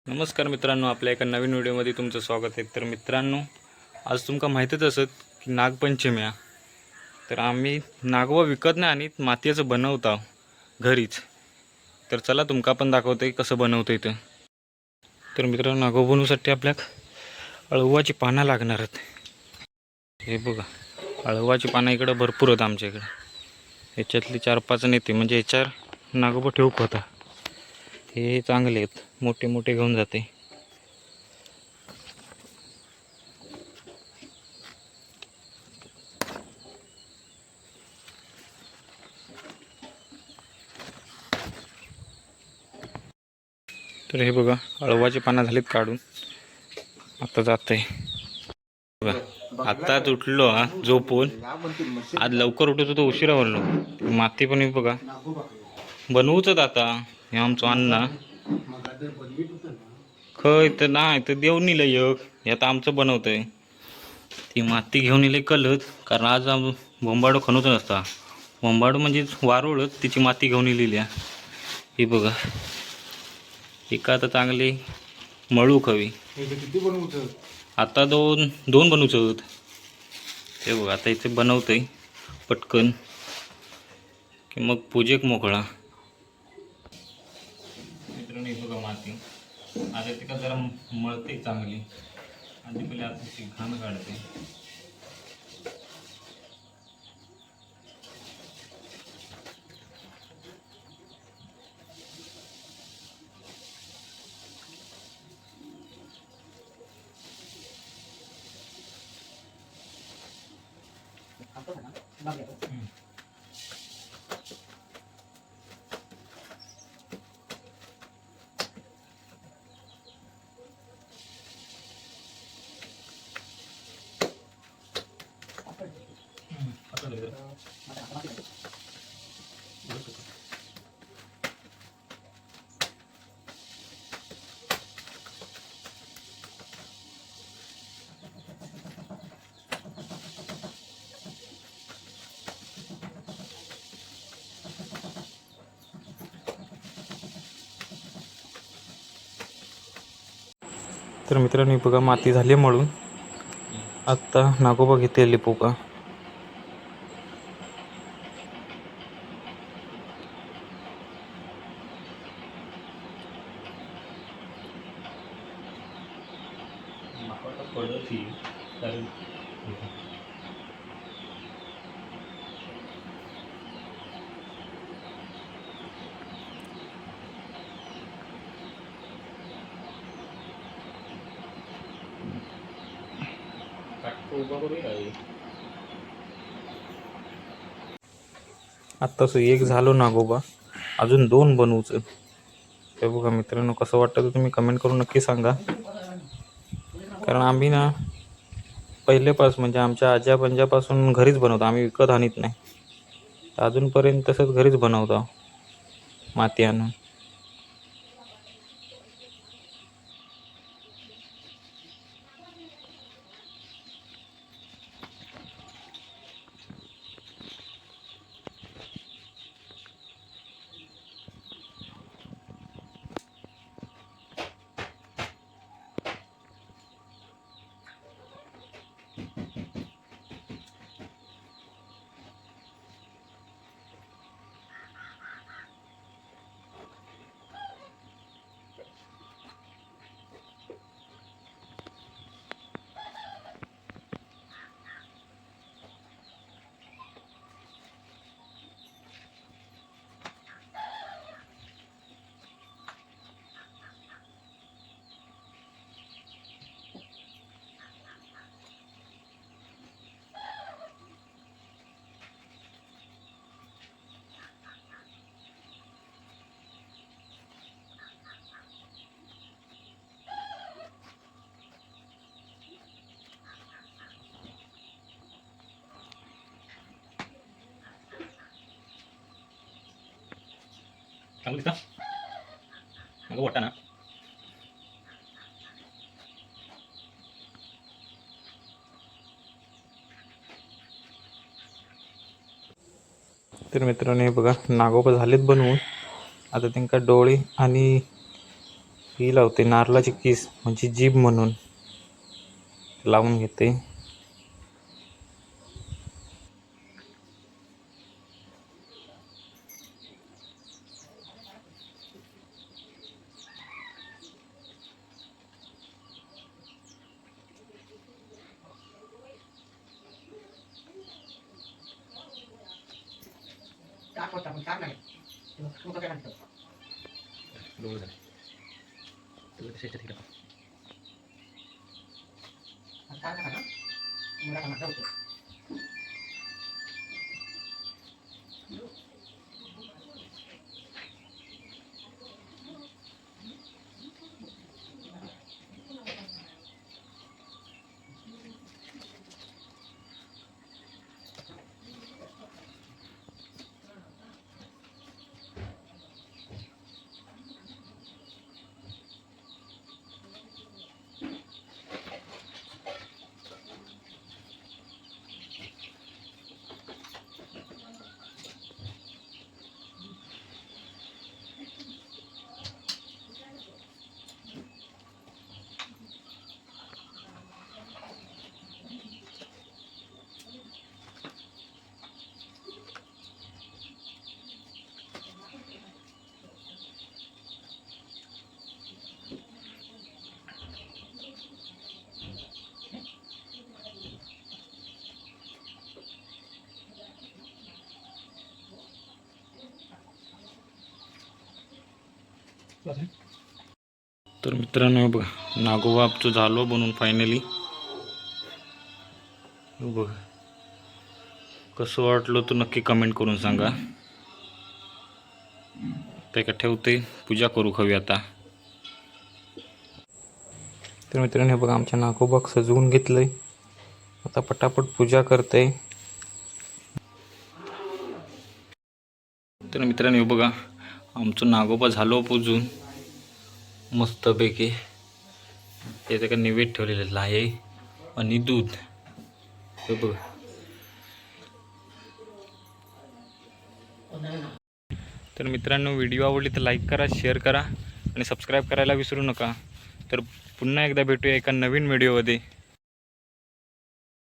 नमस्कार मित्रांनो, आपल्या एका नवीन व्हिडिओमध्ये तुमचं स्वागत आहे। तर मित्रांनो, आज तुमका माहितीच असत की नागपंचमी आहे। तर आम्ही नागवा विकत नाही आणि मातीचं बनवतो घरीच। तर चला तुमका पण दाखवते कसं बनवते ते। तर मित्रांनो, नागवा बनवण्यासाठी आपल्याक अळवाची पानं लागणार आहेत। हे बघा, अळवाची पानं इकडे भरपूर आहेत आमच्या इकडे। याच्यातली 4-5 नेते म्हणजे याच्यावर नागोबा ठेवूक होता। हे चांगले आहेत, मोठे मोठे घेऊन जाते। तर हे बघा, अळवाची पानं झालीत काढून, आता जाते बघा। आत्ताच उठलो झोपून, आज लवकर उठत होतो, उशिरा बोललो। माती पण बघा बनवूच आता। हे आमचं अण्णा खय तर नाही तर देऊन नेलं एक, हे आता आमचं बनवतंय। ती माती घेऊन येले कलत, कारण आज बोंबाडो खणूच नसता। बोंबाडो म्हणजे वारुळच, तिची माती घेऊन येलेली आहे। ही बघा, एका आता चांगली मळू हवी। आता दोन बनवूच। ते बघा, आता इथे बनवतंय पटकन की मग पूजेक मोकळा। मित्रांनो, हे बघा माती आता तिका जरा मळते चांगली, आणि पहिले आता घाण काढते। तर मित्रांनो, बघा माती झाली मळून, आता नागोबा घेते लिपोका। आत्ताच एक झालो नागोबा, अजून 2 बनवूच। ते बघा मित्रांनो, कसं वाटतं तुम्ही कमेंट करून नक्की सांगा। कारण आम्ही ना पहिलेपासून म्हणजे आमच्या आज्या पंजापासून घरीच बनवतो, आम्ही विकत आणत नाही। अजूनपर्यंत तसंच घरीच बनवतो माती आणून। चांगलं दिसतं मग वाटतं ना। तर मित्रांनो, हे बघा नागोबा झालेत बनवून। आता त्यांका डोळे आणि ही लावते नारळाची किस म्हणजे जीभ म्हणून लावून घेते. तर मित्रांनो बघा नागोबा आमचं झालो बनवून फायनली. बघ कसं वाटलं तर नक्की कमेंट करून सांगा. ते का ठेवते पूजा करू खावी आता. तर मित्रांनो बघा आमच्या नागोबाक सजवून घेतलंय. आता पटापट पूजा करते. तर मित्रांनो बघा आमचं नागोबा झालो पूजून मस्तपैकी. याचं का नैवेद्य ठेवलेलं आहे आणि दूध. हे बघा तर मित्रांनो व्हिडिओ आवडली तर लाईक करा, शेअर करा आणि सबस्क्राईब करायला विसरू नका. तर पुन्हा एकदा भेटूया एका नवीन व्हिडिओमध्ये.